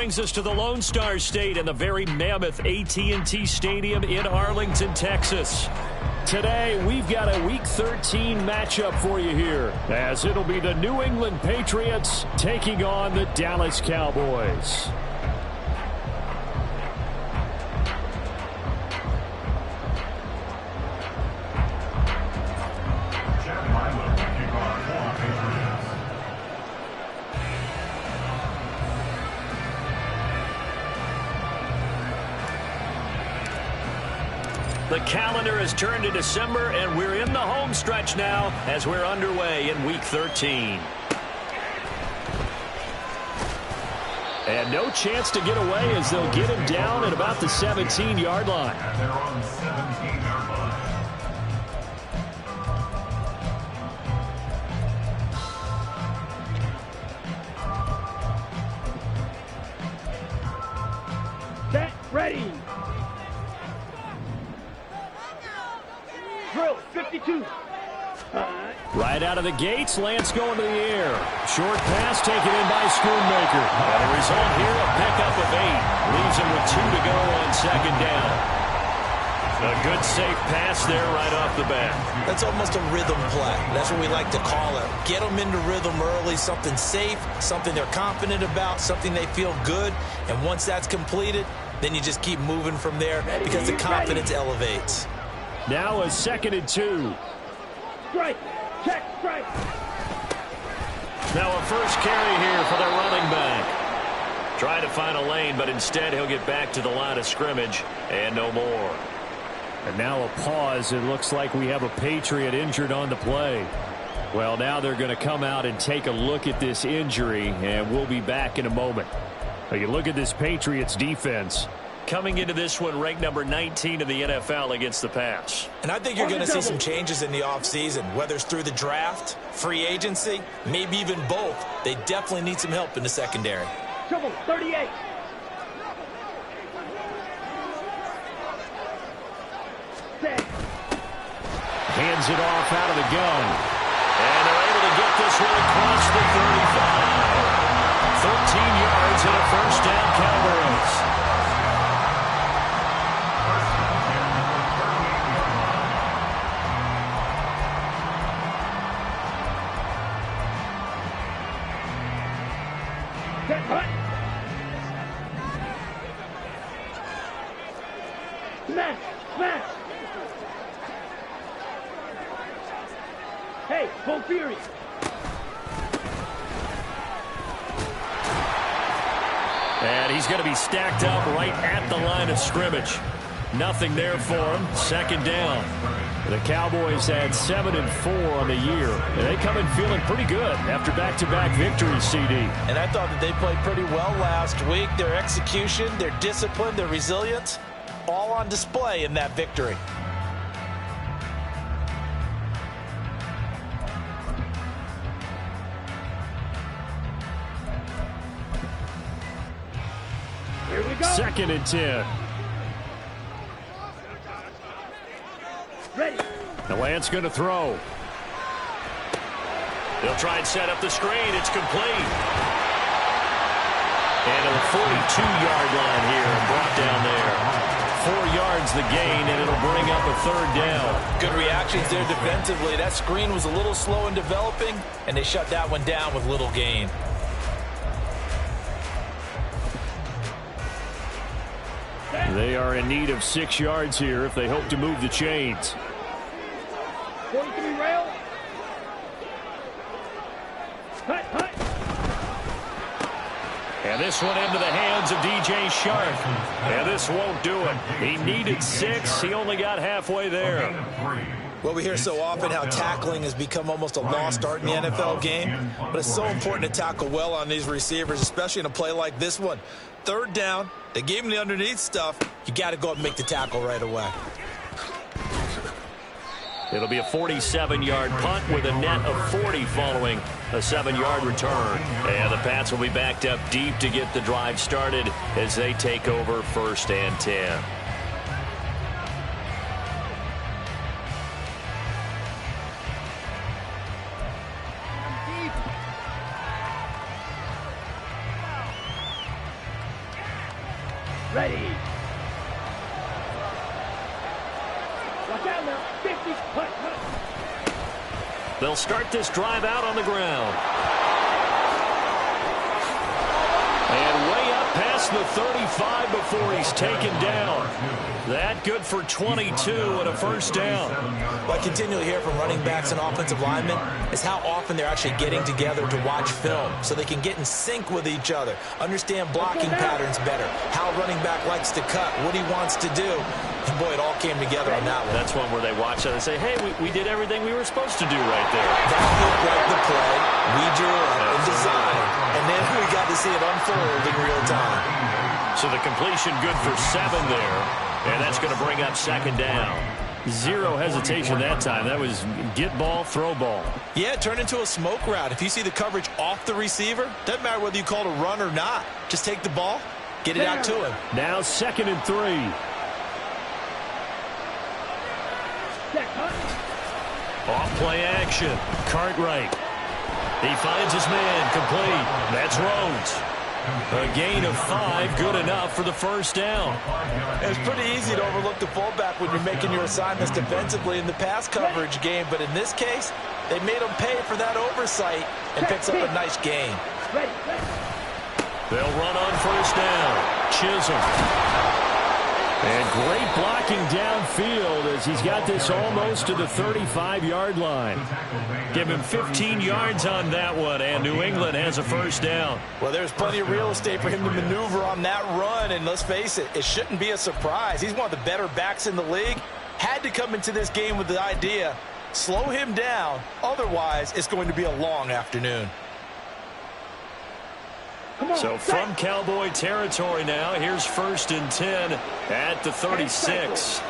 brings us to the Lone Star State and the very mammoth AT&T Stadium in Arlington, Texas. Today, we've got a Week 13 matchup for you here, as it'll be the New England Patriots taking on the Dallas Cowboys. The calendar has turned to December, and we're in the home stretch now as we're underway in Week 13. And no chance to get away as they'll get him down at about the 17-yard line. They're on the 17-yard line. Set, ready. Drill, 52. Right out of the gates, Lance going to the air. Short pass taken in by Schoonmaker. And the result here, a pickup of 8. Leaves him with 2 to go on second down. A good, safe pass there right off the bat. That's almost a rhythm play. That's what we like to call it. Get them into rhythm early, something safe, something they're confident about, something they feel good. And once that's completed, then you just keep moving from there because the confidence elevates. Now a 2nd and 2. Strike, check, strike. Now a first carry here for the running back. Try to find a lane, but instead he'll get back to the line of scrimmage and no more. And now a pause. It looks like we have a Patriot injured on the play. Well, now they're going to come out and take a look at this injury, and we'll be back in a moment. Now you look at this Patriots defense. Coming into this one, ranked number 19 in the NFL against the pass. And I think you're going to see some changes in the offseason, whether it's through the draft, free agency, maybe even both. They definitely need some help in the secondary. Trouble, 38. Set. Hands it off out of the gun. And they're able to get this one across the 35. 13 yards and a first down, Cowboys. Smash! Smash! Hey, full fury! And he's going to be stacked up right at the line of scrimmage. Nothing there for him. Second down. The Cowboys had 7 and 4 on the year. And they come in feeling pretty good after back-to-back victories, CD. And I thought that they played pretty well last week. Their execution, their discipline, their resilience, all on display in that victory. Here we go! 2nd and 10. Ready! The Lance going to throw. They'll try and set up the screen. It's complete. And to the 42-yard line here and brought down there. 4 yards the gain, and it'll bring up a 3rd down. Good reactions there defensively. That screen was a little slow in developing, and they shut that one down with little gain. They are in need of 6 yards here if they hope to move the chains. 43 rail. Hut, hut. And this one into the hands of DJ Shark. And this won't do it. He needed 6. He only got halfway there. Well, we hear so often how tackling has become almost a lost art in the NFL game, but it's so important to tackle well on these receivers, especially in a play like this one. 3rd down, they gave him the underneath stuff. You got to go up and make the tackle right away. It'll be a 47-yard punt with a net of 40 following a 7-yard return. And the Pats will be backed up deep to get the drive started as they take over 1st and 10. Ready. Watch out now. 50. Hut, hut. They'll start this drive out on the ground. And way up past the 35 before he's taken down. That good for 22 and a first down. What I continually hear from running backs and offensive linemen is how often they're actually getting together to watch film so they can get in sync with each other, understand blocking patterns better, how a running back likes to cut, what he wants to do. And boy, it all came together on that one. That's one where they watch it and say, hey, we did everything we were supposed to do right there. That looked like the play we drew up and designed, and then we got to see it unfold in real time. So the completion good for 7 there, and that's going to bring up second down. Zero hesitation that time. That was get ball, throw ball. Yeah, it turned into a smoke route. If you see the coverage off the receiver, doesn't matter whether you call it a run or not. Just take the ball, get it out to him. Now 2nd and 3. Off play action. Cartwright. He finds his man complete. That's Rhodes. A gain of 5, good enough for the first down. It's pretty easy to overlook the fullback when you're making your assignments defensively in the pass coverage game, but in this case, they made him pay for that oversight and picks up a nice gain. They'll run on first down. Chisholm. And great blocking downfield as he's got this almost to the 35-yard line. Give him 15 yards on that one, and New England has a first down. Well, there's plenty of real estate for him to maneuver on that run, and let's face it, it shouldn't be a surprise. He's one of the better backs in the league. Had to come into this game with the idea, slow him down, otherwise it's going to be a long afternoon. So from Cowboy territory now, here's 1st and 10 at the 36.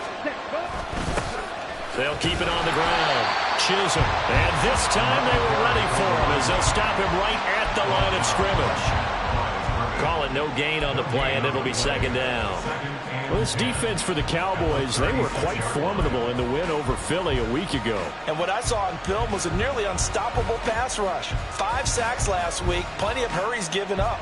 They'll keep it on the ground. Chisholm. And this time they were ready for him as they'll stop him right at the line of scrimmage. Call it no gain on the play, and it'll be second down. Well, this defense for the Cowboys, they were quite formidable in the win over Philly a week ago. And what I saw on film was a nearly unstoppable pass rush. 5 sacks last week, plenty of hurries given up.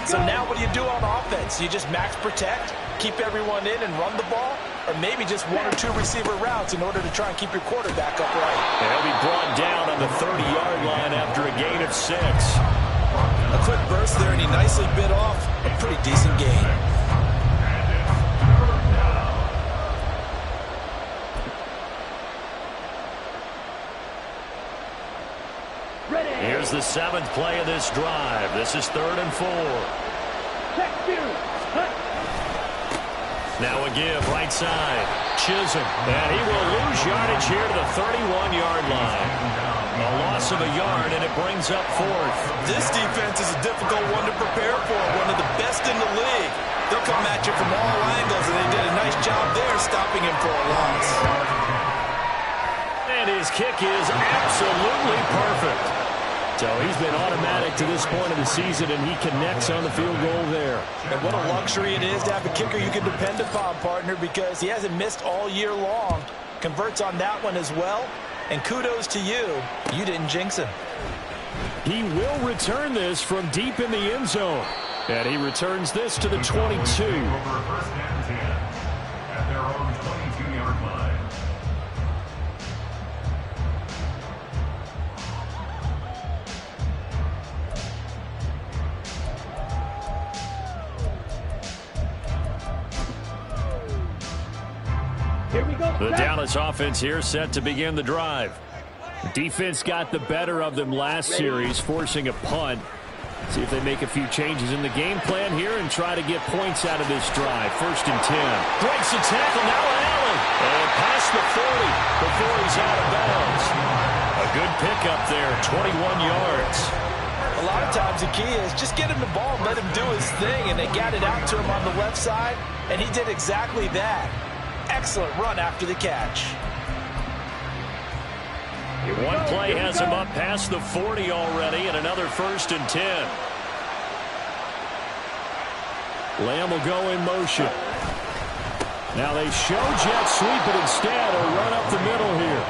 So now what do you do on offense? You just max protect, keep everyone in and run the ball, or maybe just 1 or 2 receiver routes in order to try and keep your quarterback upright. And he'll be brought down on the 30-yard line after a gain of 6. A quick burst there, and he nicely bit off a pretty decent gain. Here's the 7th play of this drive. This is 3rd and 4. Now a give, right side. Chisholm. And he will lose yardage here to the 31-yard line. A loss of a yard, and it brings up 4th. This defense is a difficult one to prepare for, one of the best in the league. They'll come at you from all angles, and they did a nice job there stopping him for a loss. And his kick is absolutely perfect. So he's been automatic to this point of the season, and he connects on the field goal there. And what a luxury it is to have a kicker you can depend upon, partner, because he hasn't missed all year long. Converts on that one as well. And kudos to you. You didn't jinx him. He will return this from deep in the end zone. And he returns this to the 22. Over 1st and 10 at their own 22-yard line. The Dallas offense here set to begin the drive. The defense got the better of them last series, forcing a punt. See if they make a few changes in the game plan here and try to get points out of this drive. 1st and 10. Breaks the tackle. Now Allen. And past the 40 before he's out of bounds. A good pickup there, 21 yards. A lot of times the key is just get him the ball and let him do his thing, and they got it out to him on the left side, and he did exactly that. Excellent run after the catch. One play has him up past the 40 already, and another 1st and 10. Lamb will go in motion. Now they show jet sweep, but instead a run up the middle here.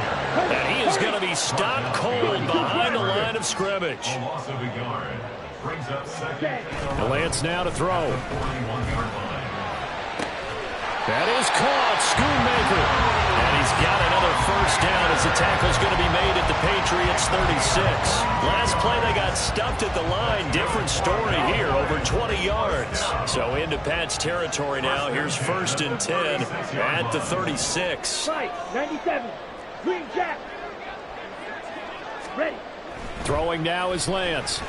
And he is going to be stopped cold behind the line of scrimmage. A loss of a yard. Brings up 2nd. Lance now to throw. That is caught. Schoonmaker. And he's got another first down as the tackle's going to be made at the Patriots 36. Last play they got stuffed at the line. Different story here, over 20 yards. So into Pat's territory now. Here's 1st and 10 at the 36. Right, 97. Green Jack. Ready. Throwing now is Lance.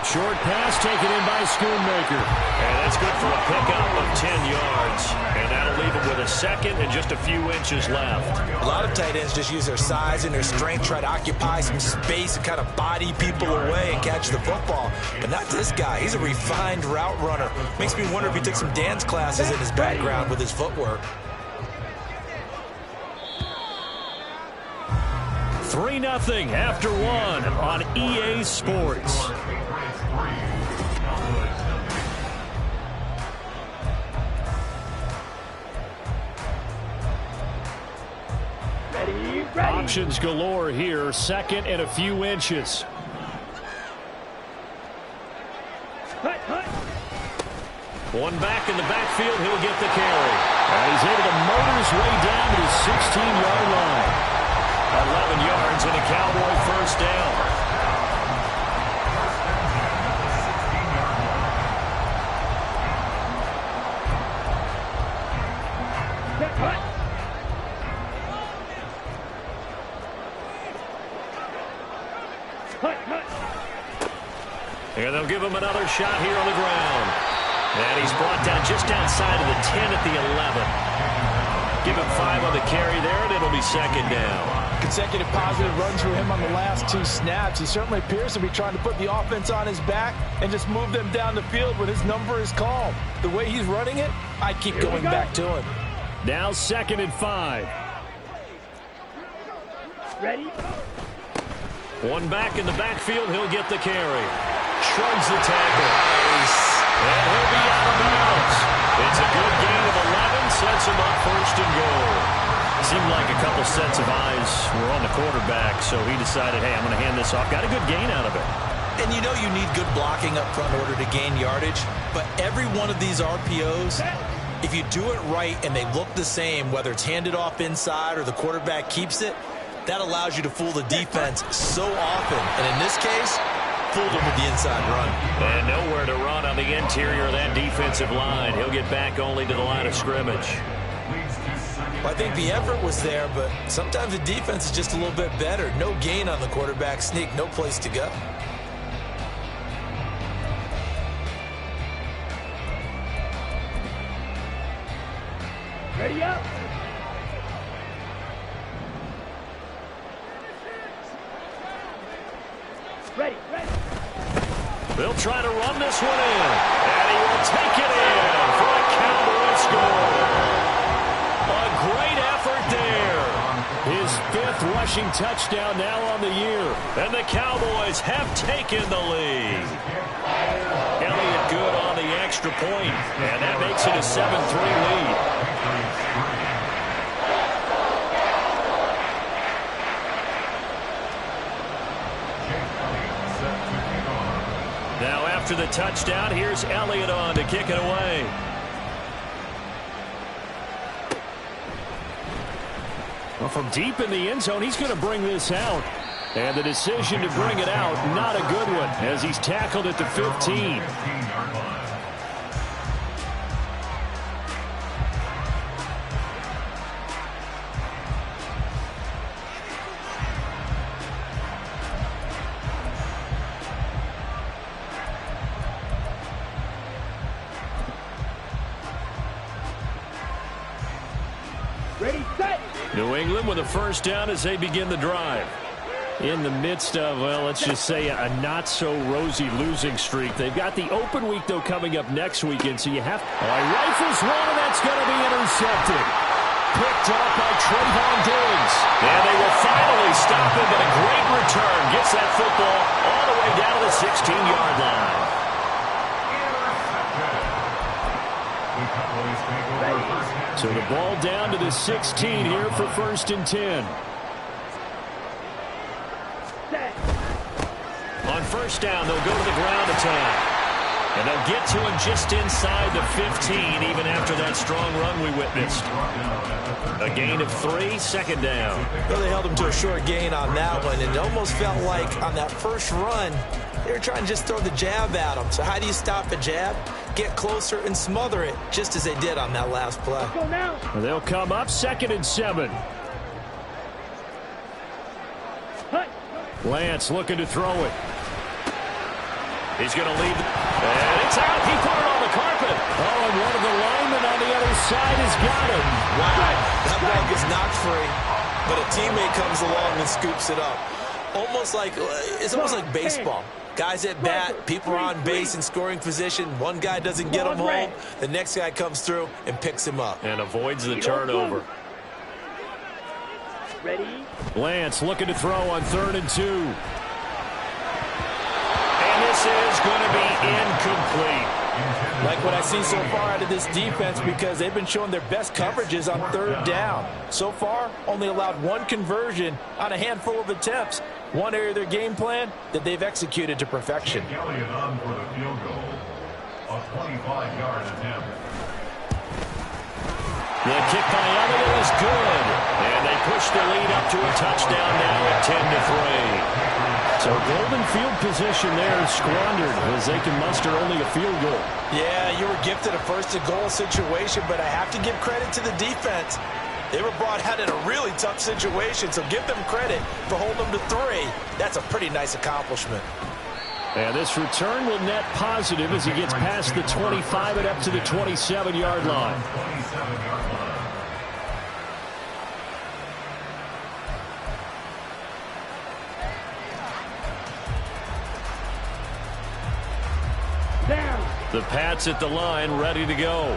Short pass taken in by Schoonmaker. And that's good for a pickup of 10 yards. And that'll leave him with a second and just a few inches left. A lot of tight ends just use their size and their strength, try to occupy some space and kind of body people away and catch the football. But not this guy. He's a refined route runner. Makes me wonder if he took some dance classes in his background with his footwork. 3-0 after 1 on EA Sports. Ready. Options galore here. Second and a few inches. Cut. One back in the backfield. He'll get the carry. And he's able to motor his way down to his 16-yard line. 11 yards and a Cowboy first down. Cut. And they'll give him another shot here on the ground. And he's brought down just outside of the 10 at the 11. Give him 5 on the carry there, and it'll be second down. Consecutive positive runs for him on the last 2 snaps. He certainly appears to be trying to put the offense on his back and just move them down the field when his number is called. The way he's running it, I keep going back to him. Now 2nd and 5. Ready. One back in the backfield. He'll get the carry. Shrugs the tackle. And he'll be out of bounds. It's a good gain of 11. Sets him up 1st and goal. Seemed like a couple sets of eyes were on the quarterback, so he decided, hey, I'm going to hand this off. Got a good gain out of it. And you know you need good blocking up front in order to gain yardage. But every one of these RPOs, if you do it right and they look the same, whether it's handed off inside or the quarterback keeps it, that allows you to fool the defense so often. And in this case, fooled him with the inside run. And nowhere to run on the interior of that defensive line. He'll get back only to the line of scrimmage. Well, I think the effort was there, but sometimes the defense is just a little bit better. No gain on the quarterback sneak, no place to go. Ready up. Ready. They'll try to run this one in. And he will take it in for a Cowboy score. A great effort there. His 5th rushing touchdown now on the year. And the Cowboys have taken the lead. Elliott good on the extra point. And that makes it a 7-3 lead. Now after the touchdown, here's Elliott on to kick it away. Well, from deep in the end zone, he's going to bring this out. And the decision to bring it out, not a good one, as he's tackled at the 15. Ready, set. New England with a first down as they begin the drive. In the midst of, well, let's just say a not-so-rosy losing streak. They've got the open week, though, coming up next weekend, so you have... rifles one, and that's going to be intercepted. Picked up by Trayvon Diggs. And they will finally stop him, but a great return. Gets that football all the way down to the 16-yard line. So the ball down to the 16 here for 1st and 10. On first down, they'll go to the ground attack. And they'll get to him just inside the 15 even after that that strong run we witnessed. A gain of 3, second down. Well, they held him to a short gain on that one, and it almost felt like on that first run, they were trying to just throw the jab at him. So how do you stop a jab? Get closer and smother it, just as they did on that last play. Go now. They'll come up 2nd and 7. Hut. Lance looking to throw it. He's going to lead. And it's out. He put it on the carpet. Oh, and one of the linemen on the other side has got him. Wow, that ball gets knocked free, but a teammate comes along and scoops it up. It's almost like baseball. Guys at bat, people are on base in scoring position. One guy doesn't get him home. The next guy comes through and picks him up. And avoids the turnover. Ready. Lance looking to throw on 3rd and 2. And this is going to be incomplete. Like what I see so far out of this defense, because they've been showing their best coverages on 3rd down. So far, only allowed 1 conversion on a handful of attempts. One area of their game plan that they've executed to perfection. Elliott on for the field goal. A 25-yard attempt. The kick by Elliott is good. And they push the lead up to a touchdown now at 10-3. So golden field position there is squandered as they can muster only a field goal. Yeah, you were gifted a first-and-goal situation, but I have to give credit to the defense. They were brought out in a really tough situation, so give them credit for holding them to 3. That's a pretty nice accomplishment. And this return will net positive as he gets past the 25 and up to the 27-yard line. 27-yard line. Down. The Pats at the line, ready to go.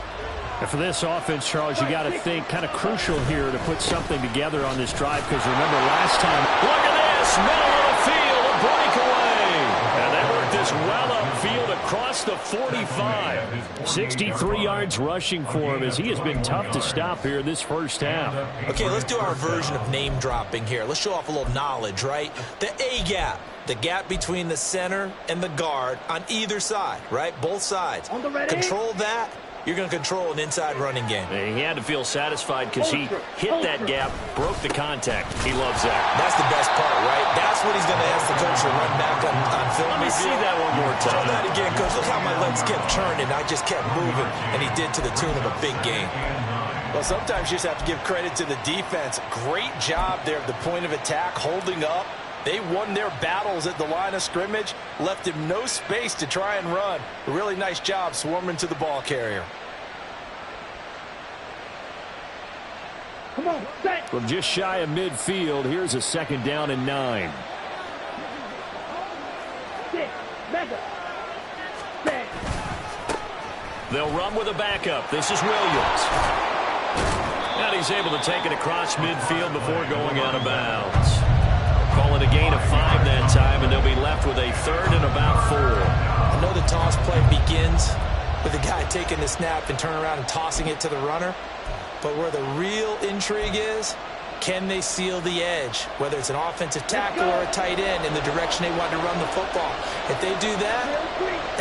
And for this offense, Charles, you got to think kind of crucial here to put something together on this drive, because remember last time, look at this, middle of the field, a breakaway. And they worked this well upfield across the 45. 63 yards rushing for him as he has been tough to stop here in this first half. Okay, let's do our version of name dropping here. Let's show off a little knowledge, right? The A-gap, the gap between the center and the guard on either side, right? Both sides. On the ready. Control that. You're going to control an inside running game. And he had to feel satisfied because he hit that gap, broke the contact. He loves that. That's the best part, right? That's what he's going to ask the coach to run back on film. Let me see that one more time. Show that again, coach. Look how my legs kept turning. I just kept moving, and he did to the tune of a big game. Well, sometimes you just have to give credit to the defense. Great job there at the point of attack, holding up. They won their battles at the line of scrimmage, left him no space to try and run. A really nice job swarming to the ball carrier. Come on, set. From just shy of midfield, here's a 2nd down and 9. 6. Mega. Set. They'll run with a backup. This is Williams. And he's able to take it across midfield before going out of bounds. Call it a gain of 5 that time, and they'll be left with a 3rd and about 4. I know the toss play begins with the guy taking the snap and turning around and tossing it to the runner. But where the real intrigue is, can they seal the edge? Whether it's an offensive tackle or a tight end in the direction they want to run the football. If they do that,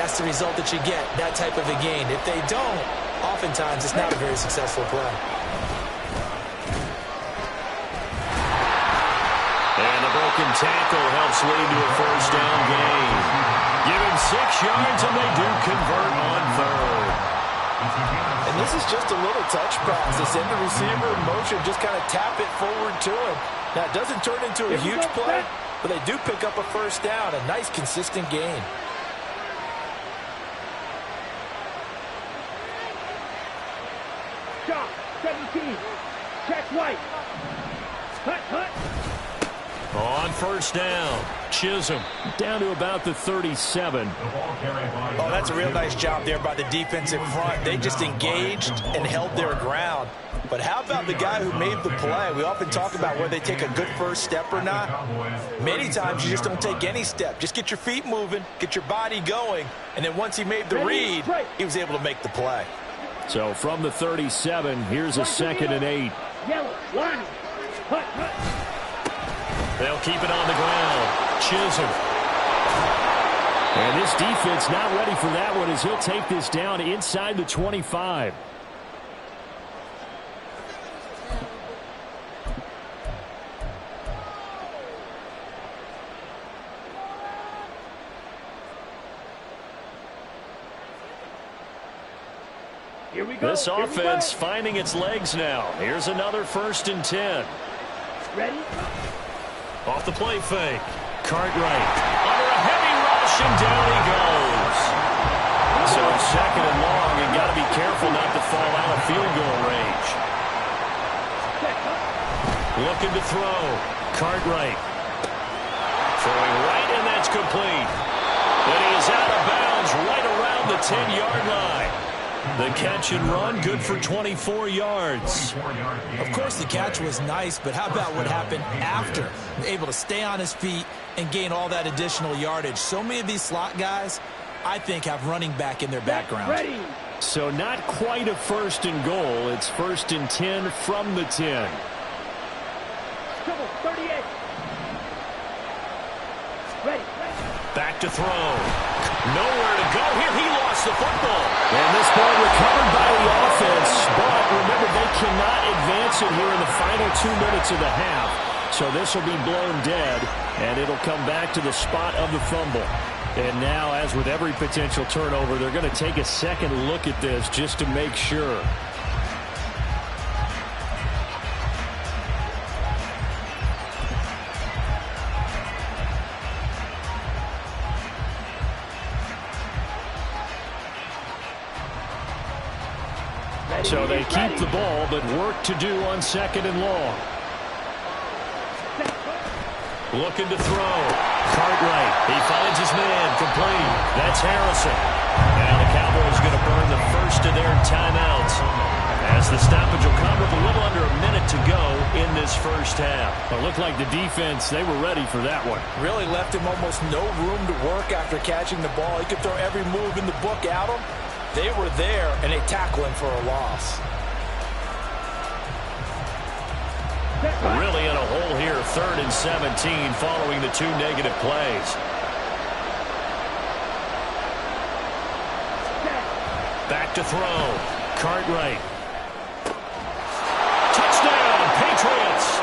that's the result that you get, that type of a gain. If they don't, oftentimes it's not a very successful play. And the broken tackle helps lead to a 1st down gain. Give him 6 yards, and they do convert on 3rd. And this is just a little touch pass. They send the receiver in motion, just kind of tap it forward to him. Now, it doesn't turn into a huge play, but they do pick up a 1st down, a nice, consistent gain. Shot. 17. Check right. Hut. On 1st down, Chisholm down to about the 37. Oh, that's a real nice job there by the defensive front. They just engaged and held their ground. But how about the guy who made the play? We often talk about whether they take a good first step or not. Many times you just don't take any step. Just get your feet moving, get your body going, and then once he made the read, he was able to make the play. So from the 37, here's a 2nd and 8. Yellow. Line. Hut. They'll keep it on the ground. Chisholm. And this defense not ready for that one as he'll take this down inside the 25. Here we go. This offense finding its legs now. Here's another 1st and 10. Ready? Off the play fake. Cartwright under a heavy rush, and down he goes. So it's 2nd and long. You got to be careful not to fall out of field goal range. Looking to throw. Cartwright throwing right, and that's complete. And he is out of bounds right around the 10-yard line. The catch and run, good for 24 yards. Of course, the catch was nice, but how about what happened after? Able to stay on his feet and gain all that additional yardage. So many of these slot guys, I think, have running back in their background. Ready. So not quite a 1st and goal. It's 1st and 10 from the 10. Trouble, 38. Ready. Back to throw. Nowhere to go here. He lost the football. And this ball recovered by the offense. But remember, they cannot advance it here in the final 2 minutes of the half. So this will be blown dead, and it'll come back to the spot of the fumble. And now, as with every potential turnover, they're going to take a second look at this just to make sure. So they keep the ball, but work to do on 2nd and long. Looking to throw. Cartwright. He finds his man. Complete. That's Harrison. Now the Cowboys going to burn the 1st of their timeouts, as the stoppage will come with a little under a minute to go in this 1st half. It looked like the defense, they were ready for that one. Really left him almost no room to work after catching the ball. He could throw every move in the book at him. They were there, and they tackle him for a loss. Really in a hole here, 3rd and 17 following the 2 negative plays. Back to throw. Cartwright. Touchdown, Patriots.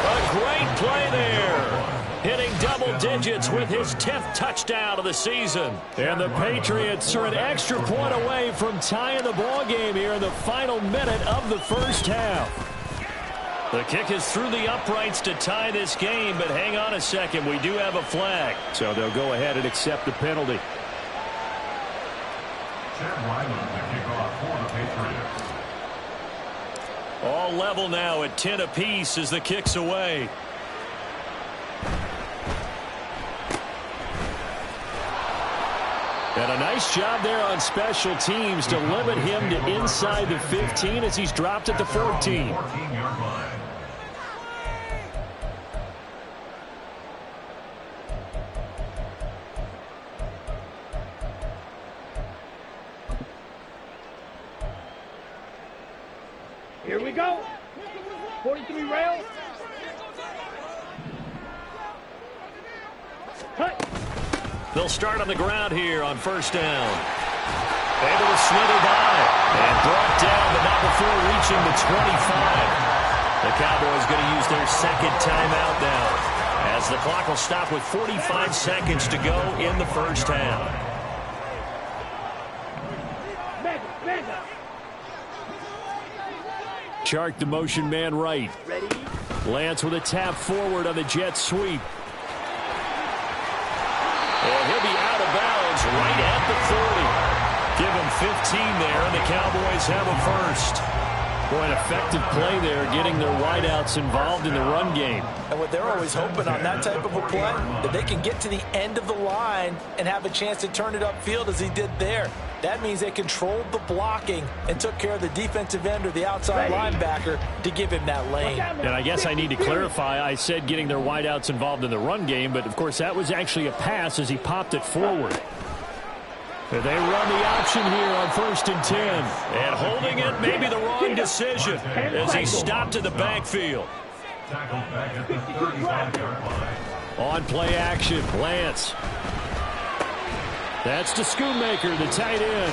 A great play there. Hitting double digits with his 10th touchdown of the season. And the Patriots are an extra point away from tying the ball game here in the final minute of the 1st half. The kick is through the uprights to tie this game, but hang on a second. We do have a flag. So they'll go ahead and accept the penalty. Chad Ryland, the kickoff for the Patriots. All level now at 10 apiece as the kick's away. And a nice job there on special teams to limit him to inside the 15 as he's dropped at the 14. 14-yard line. Here we go. 43 rail. Cut. They'll start on the ground here on 1st down. Able to slither by and brought down, but not before reaching the 25. The Cowboys going to use their 2nd timeout now, as the clock will stop with 45 seconds to go in the 1st half. Mega. Chark the motion man right. Ready. Lance with a tap forward on the jet sweep. And he'll be out of bounds right at the 40. Give him 15 there, and the Cowboys have a 1st. Boy, an effective play there, getting their wideouts involved in the run game. And what they're always hoping on that type of a play, that they can get to the end of the line and have a chance to turn it upfield as he did there. That means they controlled the blocking and took care of the defensive end or the outside linebacker to give him that lane. And I guess I need to clarify, I said getting their wideouts involved in the run game, but of course that was actually a pass as he popped it forward. And they run the option here on 1st and 10. And holding it may be the wrong decision as he stopped in the backfield. Tackled back at the 35-yard line. On play action, Lance. That's to Schoonmaker, the tight end.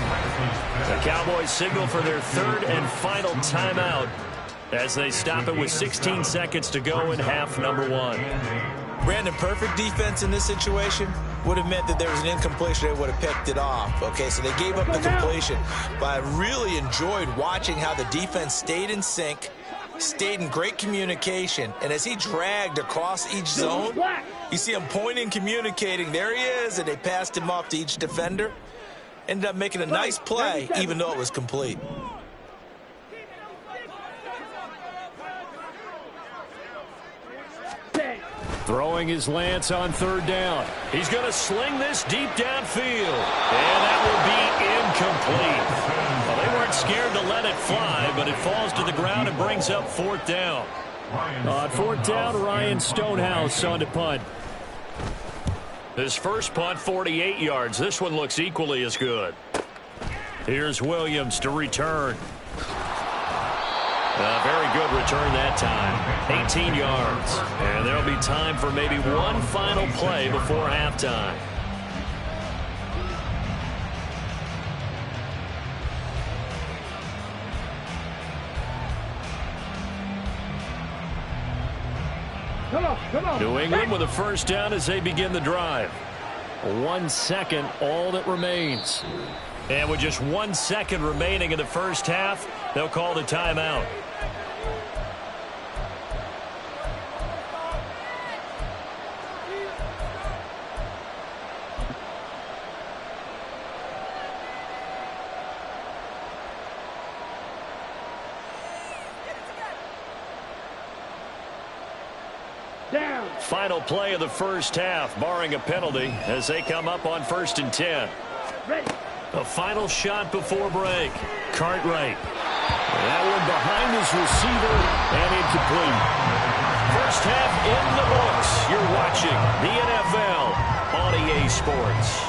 The Cowboys signal for their 3rd and final timeout as they stop it with 16 seconds to go in half number 1. Brandon, perfect defense in this situation. would have meant that there was an incompletion. They would have picked it off. Okay, so they gave up the completion. But I really enjoyed watching how the defense stayed in sync, stayed in great communication, and as he dragged across each zone, you see him pointing, communicating. There he is, and they passed him off to each defender. Ended up making a nice play, even though it was complete. Throwing his lance on third down. He's going to sling this deep downfield. And that will be incomplete. Well, they weren't scared to let it fly, but it falls to the ground and brings up fourth down. On fourth down, Ryan Stonehouse on to punt. His first punt, 48 yards. This one looks equally as good. Here's Williams to return. A very good return that time. 18 yards. And there'll be time for maybe one final play before halftime. Come on. New England with a first down as they begin the drive. 1 second, all that remains. And with just 1 second remaining in the first half, they'll call the timeout. Down. Final play of the first half, barring a penalty, as they come up on 1st and 10. Ready. A final shot before break. Cartwright. That one behind his receiver and incomplete. First half in the books. You're watching the NFL on EA Sports.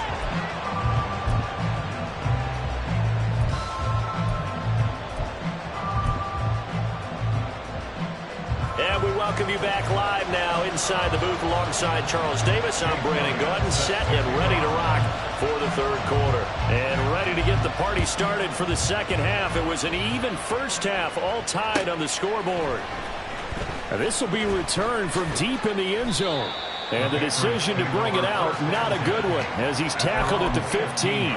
And we welcome you back live now inside the booth alongside Charles Davis. I'm Brandon Gaudin, set and ready to rock for the third quarter. And ready to get the party started for the second half. It was an even first half, all tied on the scoreboard. And this will be returned from deep in the end zone. And the decision to bring it out, not a good one, as he's tackled at the 15.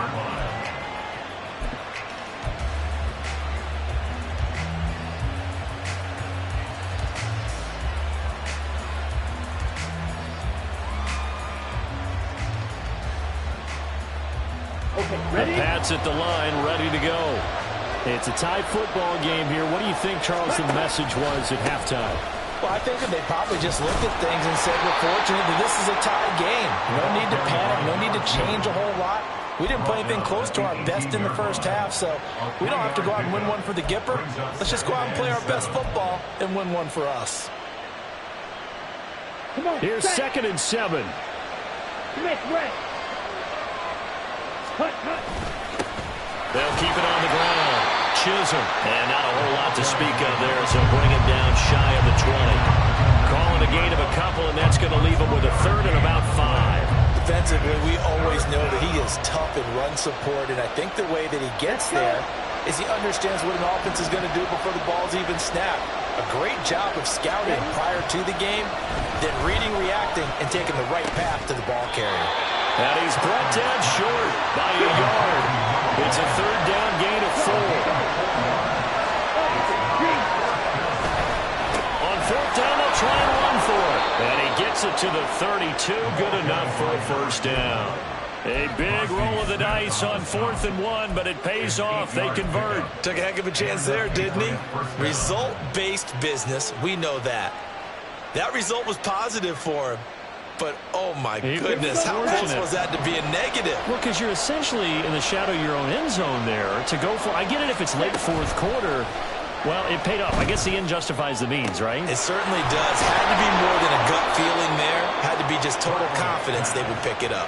Ready? The Pats at the line, ready to go. It's a tied football game here. What do you think, Charles, the message was at halftime? Well, I think that they probably just looked at things and said, we're fortunate that this is a tied game. No need to panic. No need to change a whole lot. We didn't play anything close to our best in the first half, so we don't have to go out and win one for the Gipper. Let's just go out and play our best football and win one for us. Come on. Here's 2nd and 7. Smith, ready. Cut. They'll keep it on the ground. Chisholm. And not a whole lot to speak of there, so bring him down shy of the 20. Calling a gain of a couple, and that's going to leave him with a third and about 5. Defensively, we always know that he is tough in run support, and I think the way that he gets there is he understands what an offense is going to do before the ball's even snapped. A great job of scouting prior to the game, then reading, reacting, and taking the right path to the ball carrier. And he's brought down short by a yard. It's a third down gain of 4. On fourth down, they'll try and run for it. And he gets it to the 32. Good enough for a first down. A big roll of the dice on 4th and 1, but it pays off. They convert. Took a heck of a chance there, didn't he? Result-based business, we know that. That result was positive for him. But, oh, my goodness, how close was that to be a negative? Well, because you're essentially in the shadow of your own end zone there to go for. I get it if it's late fourth quarter. Well, it paid off. I guess the end justifies the means, right? It certainly does. Had to be more than a gut feeling there. Had to be just total confidence they would pick it up.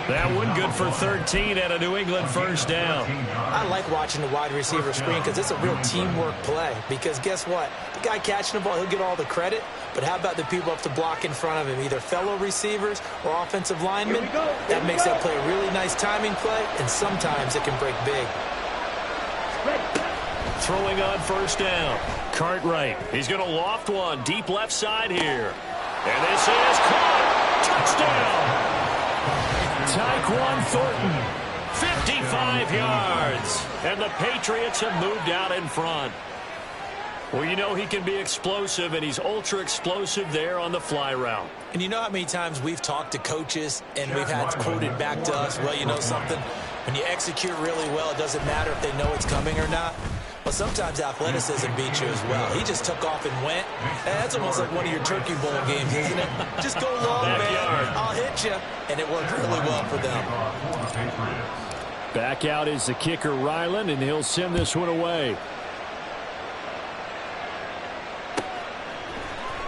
That one good for 13 and a New England first down. I like watching the wide receiver screen because it's a real teamwork play. Because guess what? The guy catching the ball, he'll get all the credit. But how about the people up to block in front of him, either fellow receivers or offensive linemen? That makes that play a really nice timing play, and sometimes it can break big. Throwing on first down. Cartwright. He's going to loft one deep left side here. And this is caught. Touchdown. Tyquan Thornton. 55 yards. And the Patriots have moved out in front. Well, you know he can be explosive, and he's ultra-explosive there on the fly route. And you know how many times we've talked to coaches and we've had quoted back to us, well, you know something? When you execute really well, it doesn't matter if they know it's coming or not. But sometimes athleticism beats you as well. He just took off and went. That's almost like one of your Turkey Bowl games, isn't it? Just go long, man. I'll hit you. And it worked really well for them. Back out is the kicker, Ryland, and he'll send this one away.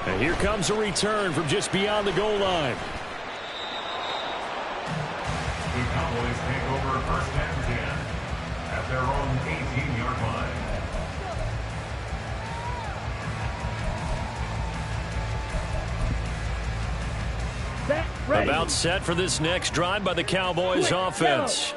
And here comes a return from just beyond the goal line. The Cowboys take over first and 10 at their own 18-yard line. About set for this next drive by the Cowboys offense.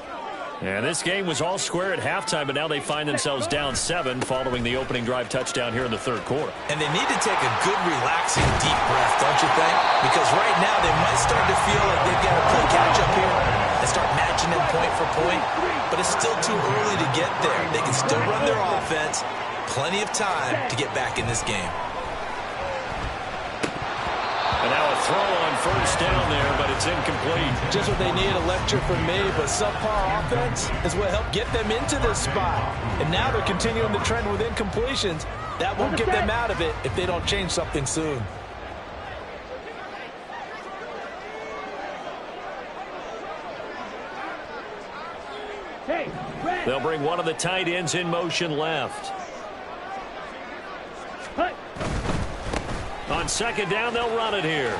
And this game was all square at halftime, but now they find themselves down 7 following the opening drive touchdown here in the third quarter. And they need to take a good, relaxing, deep breath, don't you think? Because right now they might start to feel like they've got to play catch-up here and start matching them point for point. But it's still too early to get there. They can still run their offense. Plenty of time to get back in this game. And now a throw on first down there, but it's incomplete. Just what they need, a lecture from me, but subpar offense is what helped get them into this spot. And now they're continuing the trend with incompletions. That won't get them out of it if they don't change something soon. Hey, they'll bring one of the tight ends in motion left. On second down, they'll run it here.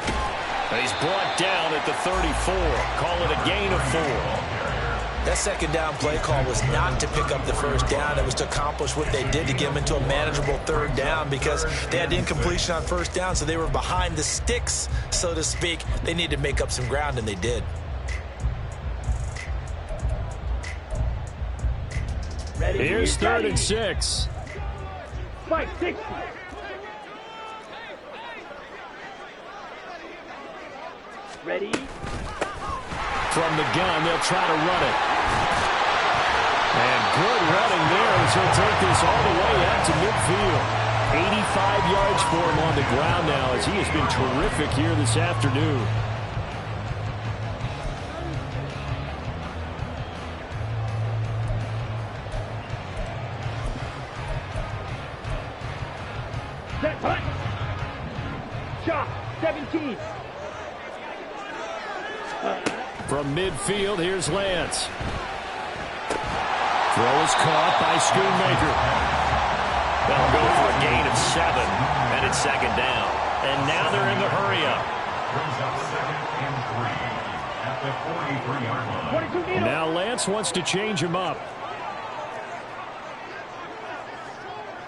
And he's brought down at the 34. Call it a gain of 4. That second down play call was not to pick up the first down. It was to accomplish what they did to get them into a manageable third down because they had incompletion on first down, so they were behind the sticks, so to speak. They needed to make up some ground, and they did. Here's 3rd and 6. Spike 60. Ready? From the gun, they'll try to run it. And good running there as he'll take this all the way out to midfield. 85 yards for him on the ground now as he has been terrific here this afternoon. Set, punt. Shot, 17. From midfield, here's Lance. Throw is caught by Schoonmaker. They'll go for a gain of 7, and it's second down. And now they're in the hurry-up. Brings up 2nd and 3 at the 43-yard line. Now Lance wants to change him up.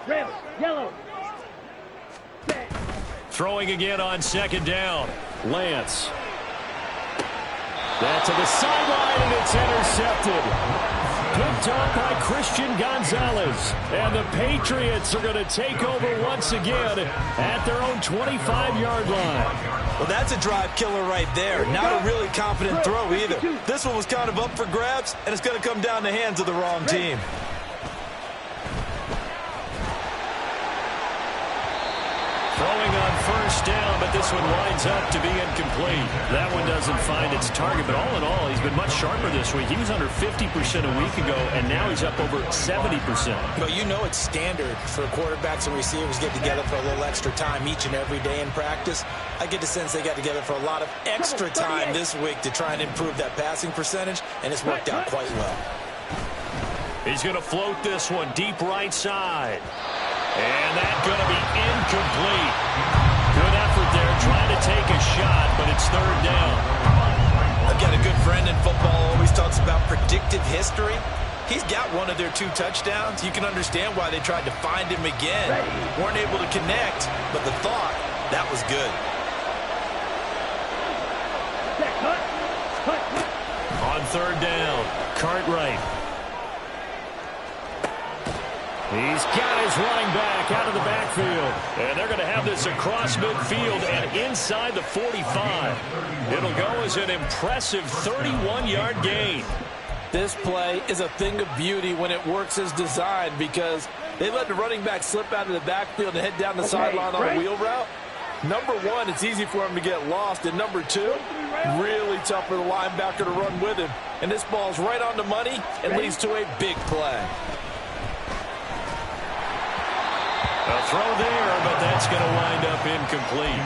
Red, yellow. Throwing again on second down. Lance. That to the sideline, and it's intercepted. Picked up by Christian Gonzalez. And the Patriots are going to take over once again at their own 25-yard line. Well, that's a drive killer right there. Not a really confident throw either. This one was kind of up for grabs, and it's going to come down the hands of the wrong team. Throwing on first down, but this one winds up to be incomplete. That one doesn't find its target, but all in all, he's been much sharper this week. He was under 50% a week ago, and now he's up over 70%. Well, you know it's standard for quarterbacks and receivers get together for a little extra time each and every day in practice. I get the sense they got together for a lot of extra time this week to try and improve that passing percentage, and it's worked out quite well. He's going to float this one deep right side. And that's going to be incomplete. Good effort there trying to take a shot, but it's third down. I've got a good friend in football, always talks about predictive history. He's got one of their 2 touchdowns. You can understand why they tried to find him again. Weren't able to connect, but the thought, that was good. On third down, Cartwright. He's got his running back out of the backfield. And they're going to have this across midfield and inside the 45. It'll go as an impressive 31-yard gain. This play is a thing of beauty when it works as designed because they let the running back slip out of the backfield and head down the sideline on a wheel route. Number one, it's easy for him to get lost. And number two, really tough for the linebacker to run with him. And this ball's right on the money and leads to a big play. A throw there, but that's going to wind up incomplete.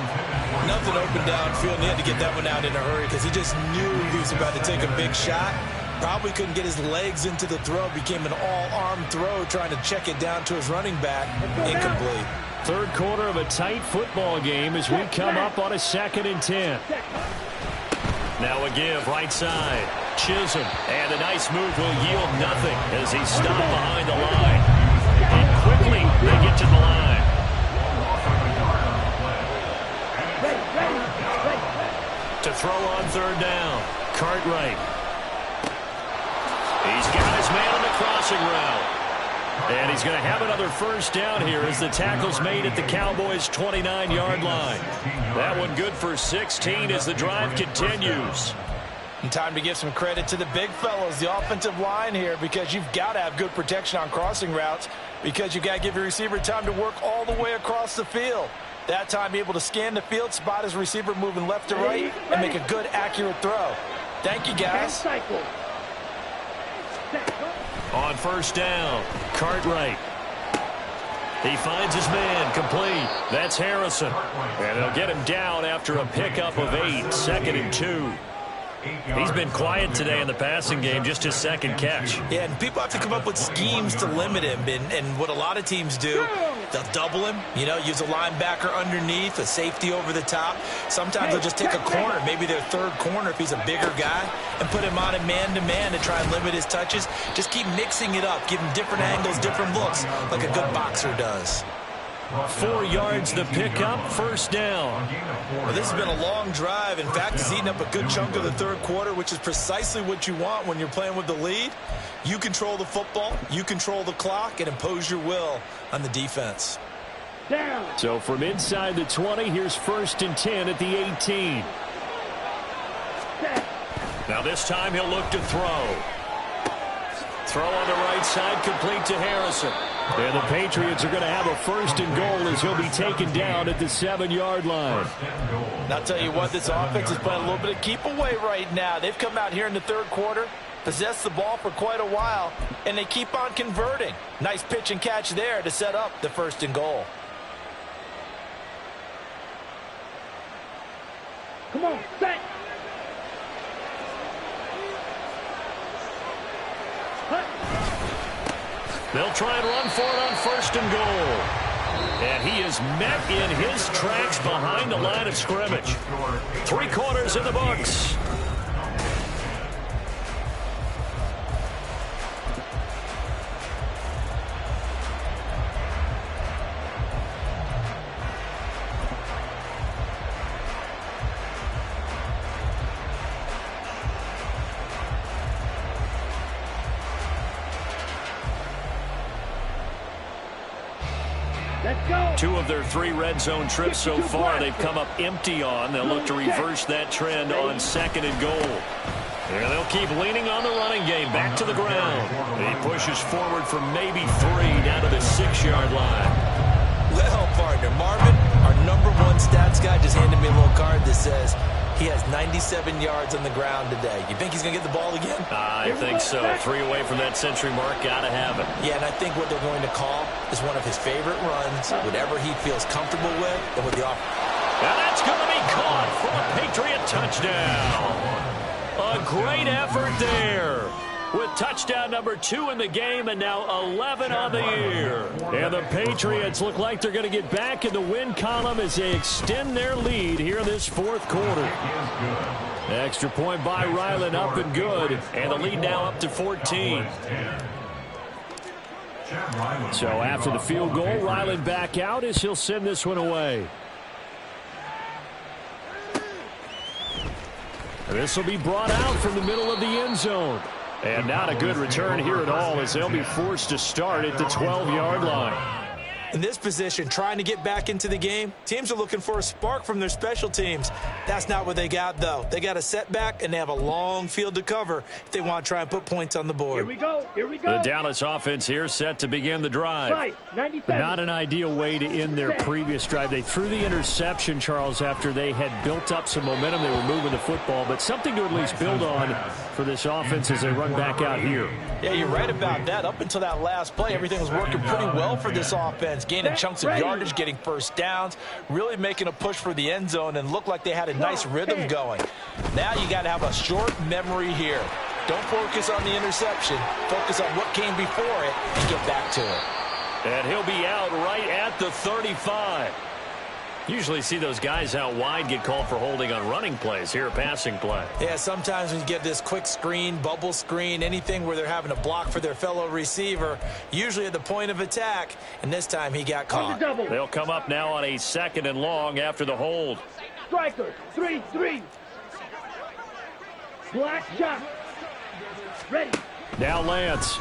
Nothing open downfield. He had to get that one out in a hurry because he just knew he was about to take a big shot. Probably couldn't get his legs into the throw. Became an all-arm throw trying to check it down to his running back. Incomplete. Third quarter of a tight football game as we come up on a 2nd and 10. Now a give right side. Chisholm. And a nice move will yield nothing as he's stopped behind the line. And quickly they get to the line. To throw on 3rd down. Cartwright. He's got his man on the crossing route. And he's going to have another 1st down here as the tackle's made at the Cowboys' 29-yard line. That one good for 16 as the drive continues. And time to give some credit to the big fellows, the offensive line here, because you've got to have good protection on crossing routes because you've got to give your receiver time to work all the way across the field. That time, be able to scan the field, spot his receiver moving left to right, and make a good, accurate throw. Thank you, guys. On 1st down, Cartwright. He finds his man, complete. That's Harrison. And they'll get him down after a pickup of 8, 2nd and 2. He's been quiet today in the passing game, just his 2nd catch. Yeah, and people have to come up with schemes to limit him. And what a lot of teams do, they'll double him, use a linebacker underneath, a safety over the top. Sometimes they'll just take a corner, maybe their 3rd corner if he's a bigger guy, and put him on a man-to-man to try and limit his touches. Just keep mixing it up, give him different angles, different looks, like a good boxer does. 4 yards the pickup, 1st down. Well, this has been a long drive. In fact, he's eaten up a good chunk of the 3rd quarter, which is precisely what you want when you're playing with the lead. You control the football, you control the clock, and impose your will on the defense. Down. So from inside the 20, here's 1st and 10 at the 18. Now this time he'll look to throw. Throw on the right side, complete to Harrison. And the Patriots are going to have a 1st and goal as he'll be taken down at the 7-yard line. And I'll tell you what, this offense is playing a little bit of keep away right now. They've come out here in the 3rd quarter, possessed the ball for quite a while, and they keep on converting. Nice pitch and catch there to set up the 1st and goal. Come on, set. They'll try and run for it on 1st and goal. And he is met in his tracks behind the line of scrimmage. 3 quarters in the books. Let's go. 2 of their 3 red zone trips so far they've come up empty on. They'll look to reverse that trend on 2nd and goal. And they'll keep leaning on the running game back to the ground. He pushes forward for maybe 3 down to the 6-yard line. Well, partner, Marvin, our #1 stats guy just handed me a little card that says he has 97 yards on the ground today. You think he's going to get the ball again? I think so. 3 away from that century mark. Got to have it. Yeah, and I think what they're going to call is one of his favorite runs, whatever he feels comfortable with, and with the offense. And that's going to be caught for a Patriot touchdown. A great effort there. With touchdown number 2 in the game and now 11 on the year. And the Patriots look like they're going to get back in the win column as they extend their lead here in this 4th quarter. Extra point by Ryland, up and good. And the lead now up to 14. So after the field goal, Ryland back out as he'll send this one away. This will be brought out from the middle of the end zone. And not a good return here at all, as they'll be forced to start at the 12-yard line. In this position, trying to get back into the game, teams are looking for a spark from their special teams. That's not what they got, though. They got a setback, and they have a long field to cover if they want to try and put points on the board. Here we go. Here we go. The Dallas offense here set to begin the drive. Right, 97. Not an ideal way to end their previous drive. They threw the interception, Charles, after they had built up some momentum. They were moving the football, but something to at least build on for this offense as they run back out here. Yeah, you're right about that. Up until that last play, everything was working pretty well for this offense. Gaining chunks of yardage, getting first downs, really making a push for the end zone, and looked like they had a nice rhythm going. Now you got to have a short memory here. Don't focus on the interception. Focus on what came before it and get back to it. And he'll be out right at the 35. Usually see those guys out wide get called for holding on running plays. Here, a passing play. Yeah, sometimes when you get this quick screen, bubble screen, anything where they're having to block for their fellow receiver, usually at the point of attack, and this time he got caught. They'll come up now on a 2nd and long after the hold. Striker, 3-3. Black shot. Ready. Now Lance.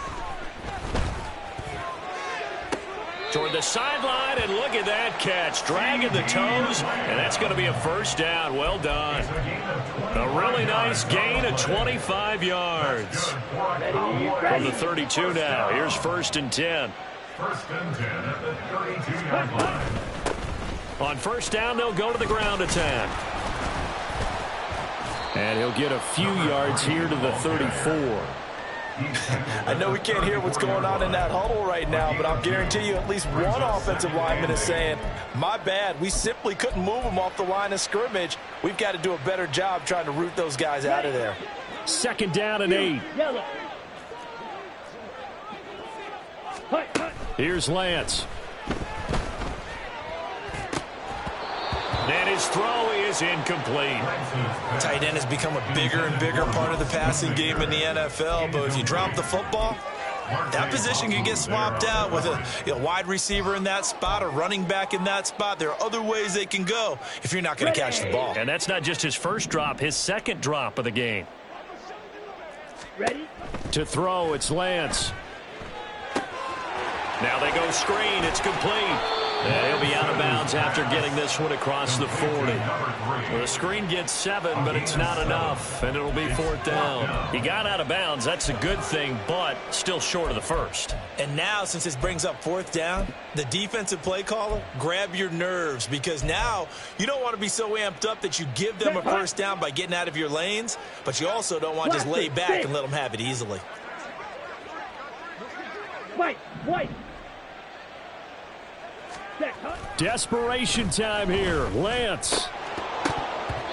Toward the sideline, and look at that catch. Dragging the toes, and that's going to be a first down. Well done. A really nice gain of 25 yards. From the 32 now. Here's 1st and 10. 1st and 10 at the 32-yard line. On 1st down, they'll go to the ground attack. And he'll get a few yards here to the 34. I know we can't hear what's going on in that huddle right now, but I'll guarantee you at least one offensive lineman is saying, my bad, we simply couldn't move them off the line of scrimmage. We've got to do a better job trying to root those guys out of there. 2nd down and 8. Yellow. Here's Lance. And his throw is incomplete. Tight end has become a bigger and bigger part of the passing game in the NFL, but if you drop the football, that position can get swapped out with a wide receiver in that spot, a running back in that spot. There are other ways they can go if you're not going to catch the ball. And that's not just his first drop, his 2nd drop of the game. Ready? To throw, it's Lance. Now they go screen. It's complete. And he'll be out of bounds after getting this one across the 40. Well, the screen gets 7, but it's not enough, and it'll be 4th down. He got out of bounds. That's a good thing, but still short of the first. And now, since this brings up 4th down, the defensive play caller, grab your nerves, because now you don't want to be so amped up that you give them a first down by getting out of your lanes, but you also don't want to just lay back and let them have it easily. White. Desperation time here. Lance.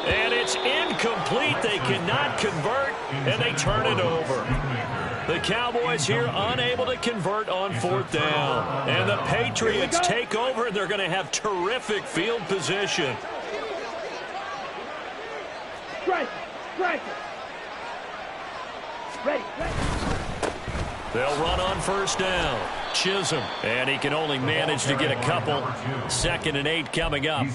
And it's incomplete. They cannot convert, and they turn it over. The Cowboys here unable to convert on 4th down. And the Patriots take over, and they're going to have terrific field position. Strike. Ready. They'll run on 1st down. Chisholm, and he can only manage to get a couple. 2nd and 8 coming up.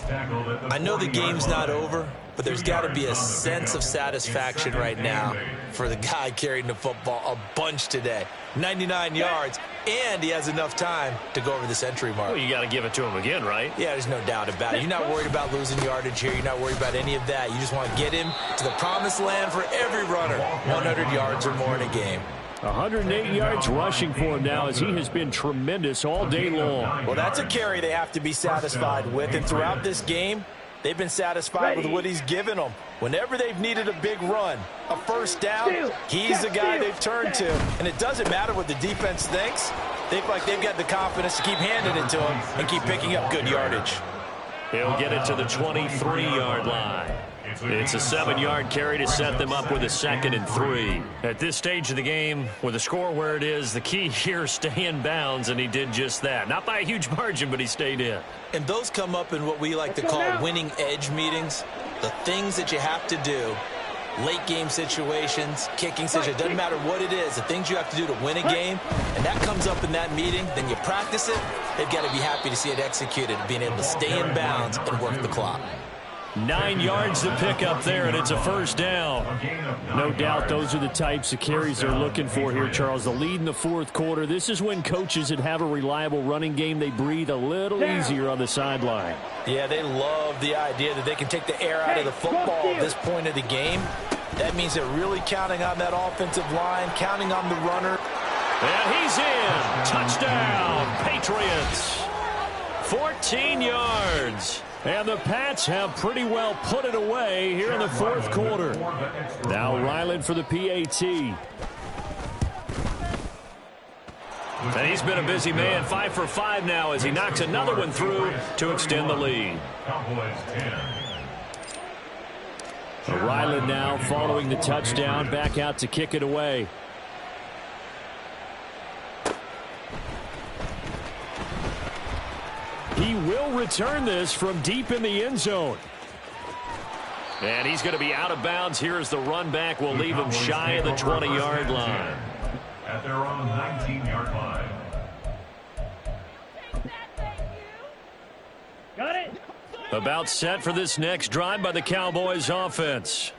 I know the game's not over, but there's got to be a sense of satisfaction right now for the guy carrying the football a bunch today. 99 yards, and he has enough time to go over the century mark. Well, you got to give it to him again, right? Yeah, there's no doubt about it. You're not worried about losing yardage here. You're not worried about any of that. You just want to get him to the promised land for every runner. 100 yards or more in a game. 108 yards rushing for him now, as he has been tremendous all day long. Well, that's a carry they have to be satisfied with, and throughout this game, they've been satisfied with what he's given them. Whenever they've needed a big run, a first down, he's the guy they've turned to. And it doesn't matter what the defense thinks. They've got the confidence to keep handing it to him and keep picking up good yardage. He'll get it to the 23-yard line. It's a 7-yard carry to set them up with a 2nd and 3. At this stage of the game, with the score where it is, the key here is stay in bounds, and he did just that. Not by a huge margin, but he stayed in. And those come up in what we like to call winning edge meetings. The things that you have to do, late game situations, kicking situations, doesn't matter what it is, the things you have to do to win a game, and that comes up in that meeting, then you practice it, they've got to be happy to see it executed, being able to stay in bounds and work the clock. 9 yards to pick up there, and it's a first down. No doubt those are the types of carries they're looking for here, Charles. The lead in the fourth quarter. This is when coaches that have a reliable running game, they breathe a little easier on the sideline. Yeah, they love the idea that they can take the air out of the football at this point of the game. That means they're really counting on that offensive line, counting on the runner. And he's in. Touchdown, Patriots. 14 yards. And the Pats have pretty well put it away here in the fourth quarter. Now Ryland for the PAT. And he's been a busy man, 5 for 5 now as he knocks another one through to extend the lead. Ryland now following the touchdown, back out to kick it away. He will return this from deep in the end zone. And he's going to be out of bounds here as the run back will leave him shy of the 20-yard line. At their own 19-yard line. Got it. About set for this next drive by the Cowboys offense.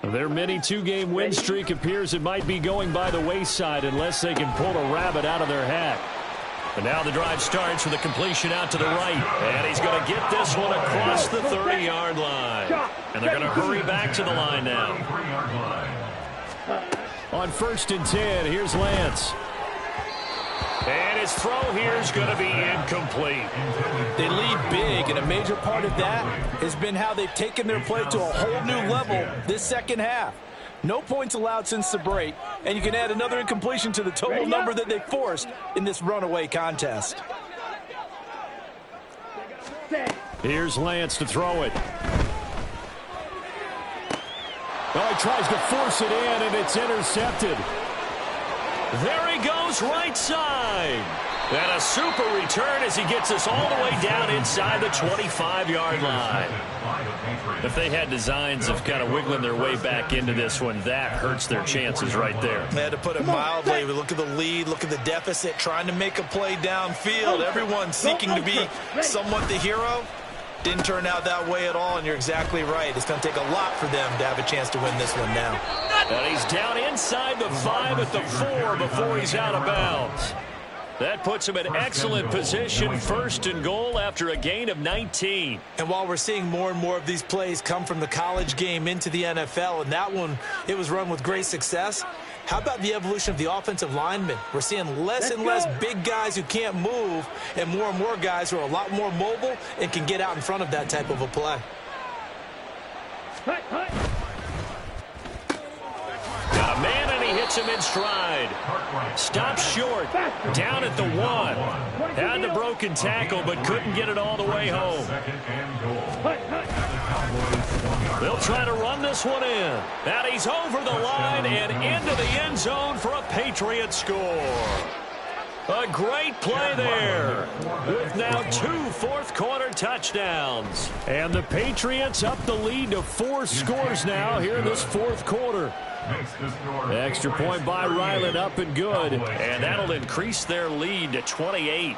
Their mini 2-game win streak appears it might be going by the wayside unless they can pull a rabbit out of their hat. And now the drive starts with a completion out to the right. And he's going to get this one across the 30-yard line. And they're going to hurry back to the line now. On 1st and 10, here's Lance. And his throw here is going to be incomplete. They lead big, and a major part of that has been how they've taken their play to a whole new level this second half. No points allowed since the break, and you can add another incompletion to the total number that they forced in this runaway contest. Here's Lance to throw it. Oh, he tries to force it in, and it's intercepted. There he goes right side. And a super return as he gets us all the way down inside the 25-yard line. If they had designs of kind of wiggling their way back into this one, that hurts their chances right there. They had to put it mildly. We look at the lead, look at the deficit, trying to make a play downfield. Everyone seeking to be somewhat the hero. Didn't turn out that way at all, and you're exactly right. It's going to take a lot for them to have a chance to win this one now. And he's down inside the 5 at the 4 before he's out of bounds. That puts him in excellent position, 1st and goal after a gain of 19. And while we're seeing more and more of these plays come from the college game into the NFL, and that one, it was run with great success, how about the evolution of the offensive linemen? We're seeing less and less big guys who can't move and more guys who are a lot more mobile and can get out in front of that type of a play. Got a man, and he hits him in stride. Stops short. Down at the 1. Had the broken tackle, but couldn't get it all the way home. They'll try to run this one in. And he's over the line and into the end zone for a Patriot score. A great play there with now 2 fourth-quarter touchdowns. And the Patriots up the lead to 4 scores now here in this fourth quarter. Extra point by Ryland, up and good. And that'll increase their lead to 28.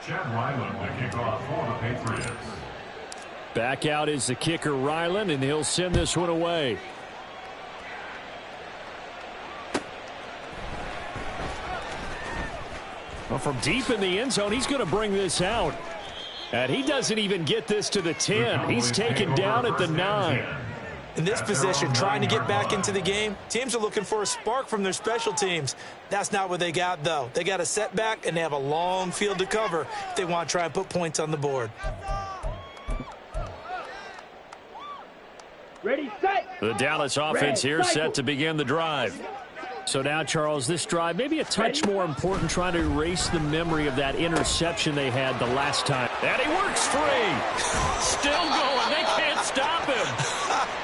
Chad Ryland to kick off for the Patriots. Back out is the kicker, Ryland, and he'll send this one away. Well, from deep in the end zone, he's going to bring this out. And he doesn't even get this to the 10. He's taken down at the 9. In this position, trying to get back into the game, teams are looking for a spark from their special teams. That's not what they got, though. They got a setback, and they have a long field to cover if they want to try and put points on the board. Ready, set. The Dallas offense here set to begin the drive. So now, Charles, this drive maybe a touch more important, trying to erase the memory of that interception they had the last time. And he works free. Still going. They can't stop him.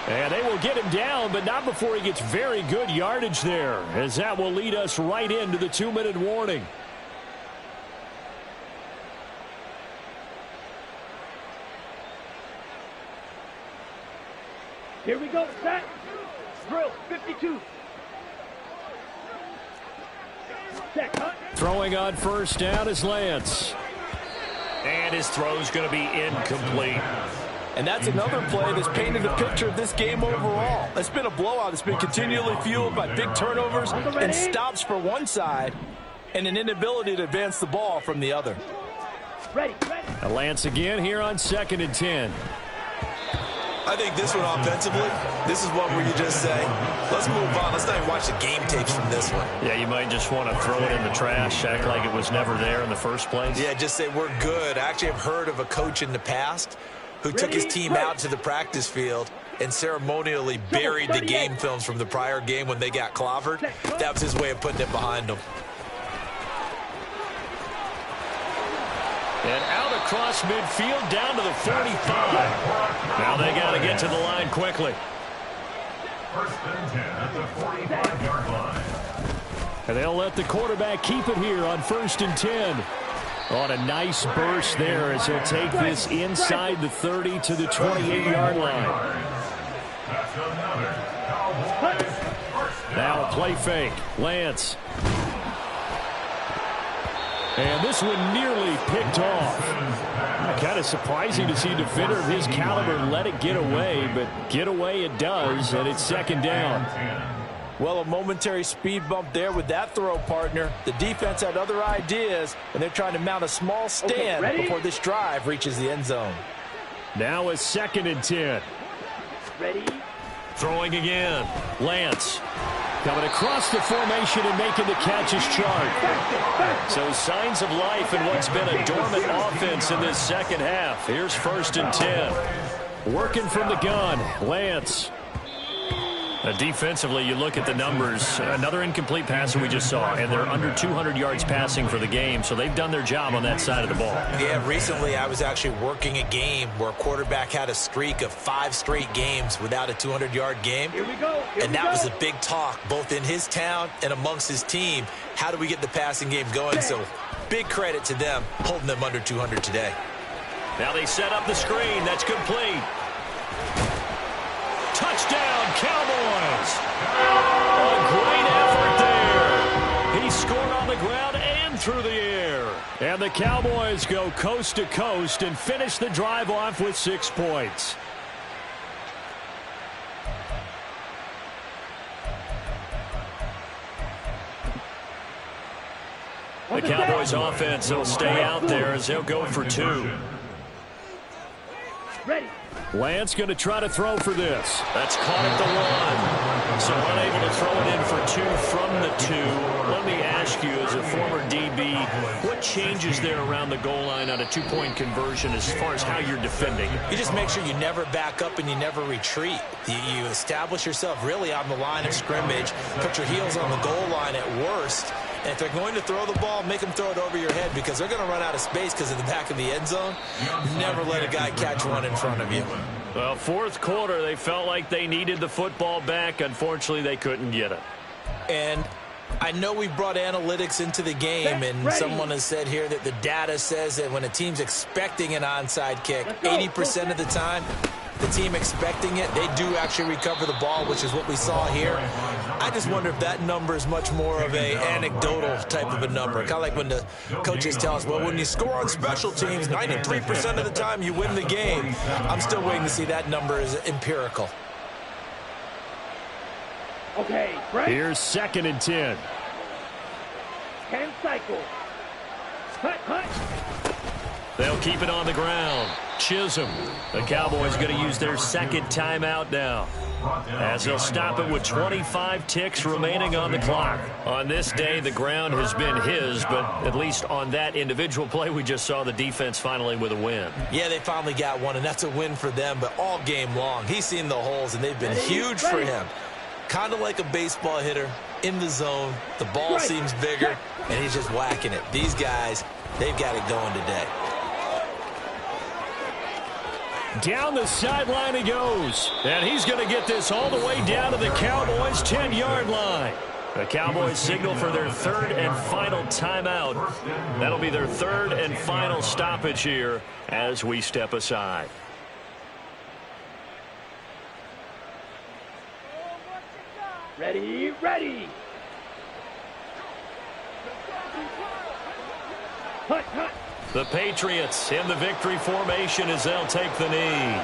And they will get him down, but not before he gets very good yardage there, as that will lead us right into the 2-minute warning. Here we go, set. Drill, 52. Set, cut. Throwing on first down is Lance. And his throw's going to be incomplete. And that's another play that's painted the picture of this game overall. It's been a blowout. It's been continually fueled by big turnovers and stops for one side and an inability to advance the ball from the other. Ready. Now Lance again here on 2nd and 10. I think this one offensively, this is one where you just say, let's move on. Let's not even watch the game tapes from this one. Yeah, you might just want to throw it in the trash, act like it was never there in the first place. Yeah, just say we're good. I actually have heard of a coach in the past who took his team out to the practice field and ceremonially buried the game films from the prior game when they got clobbered. That was his way of putting it behind them. And out across midfield down to the 45. Now they got to get to the line quickly. 1st and 10 at the 45-yard line. And they'll let the quarterback keep it here on 1st and 10. On a nice burst there as he'll take this inside the 30 to the 28-yard line. That's another Cowboys first down. Now a play fake. Lance. And this one nearly picked off. Kind of surprising to see a defender of his caliber let it get away, but get away it does, and it's 2nd down. Well, a momentary speed bump there with that throw, partner. The defense had other ideas, and they're trying to mount a small stand before this drive reaches the end zone. Now a 2nd and 10. Ready. Throwing again. Lance. Coming across the formation and making the catch is Chark. So signs of life in what's been a dormant offense in this second half. Here's 1st and 10. Working from the gun. Lance. Defensively, you look at the numbers. Another incomplete passer we just saw, and they're under 200 yards passing for the game, so they've done their job on that side of the ball. Yeah, recently I was actually working a game where a quarterback had a streak of 5 straight games without a 200-yard game. Here we go. And that was a big talk, both in his town and amongst his team. How do we get the passing game going? So big credit to them holding them under 200 today. Now they set up the screen. That's complete. Touchdown, Cowboys! A great effort there. He scored on the ground and through the air. And the Cowboys go coast to coast and finish the drive off with 6 points. The Cowboys offense will stay out there as they'll go for 2. Ready. Lance going to try to throw for this. That's caught at the 1. So unable to throw it in for 2 from the 2. Let me ask you, as a former DB, what changes there around the goal line on a 2-point conversion as far as how you're defending? You just make sure you never back up and you never retreat. You establish yourself really on the line of scrimmage, put your heels on the goal line at worst. And if they're going to throw the ball, make them throw it over your head because they're going to run out of space because of the back of the end zone. Never let a guy catch one in front of you. Well, 4th quarter, they felt like they needed the football back. Unfortunately, they couldn't get it. And I know we brought analytics into the game, and someone has said here that the data says that when a team's expecting an onside kick, 80% of the time, the team expecting it, they do actually recover the ball, which is what we saw here. I just wonder if that number is much more of a anecdotal type of a number. Kind of like when the coaches tell us, well, when you score on special teams, 93% of the time you win the game. I'm still waiting to see that number is empirical. Okay, right. Here's 2nd and 10. 10 cycle. Hut. They'll keep it on the ground. Chisholm. The Cowboys going to use their 2nd timeout now, as they'll stop it with 25 ticks remaining on the clock. On this day, the ground has been his, but at least on that individual play, we just saw the defense finally with a win. Yeah, they finally got one, and that's a win for them, but all game long, he's seen the holes, and they've been huge for him. Kind of like a baseball hitter in the zone. The ball seems bigger, and he's just whacking it. These guys, they've got it going today. Down the sideline he goes. And he's going to get this all the way down to the Cowboys' 10-yard line. The Cowboys signal for their 3rd and final timeout. That'll be their 3rd and final stoppage here as we step aside. Ready. Hut. The Patriots in the victory formation as they'll take the knee.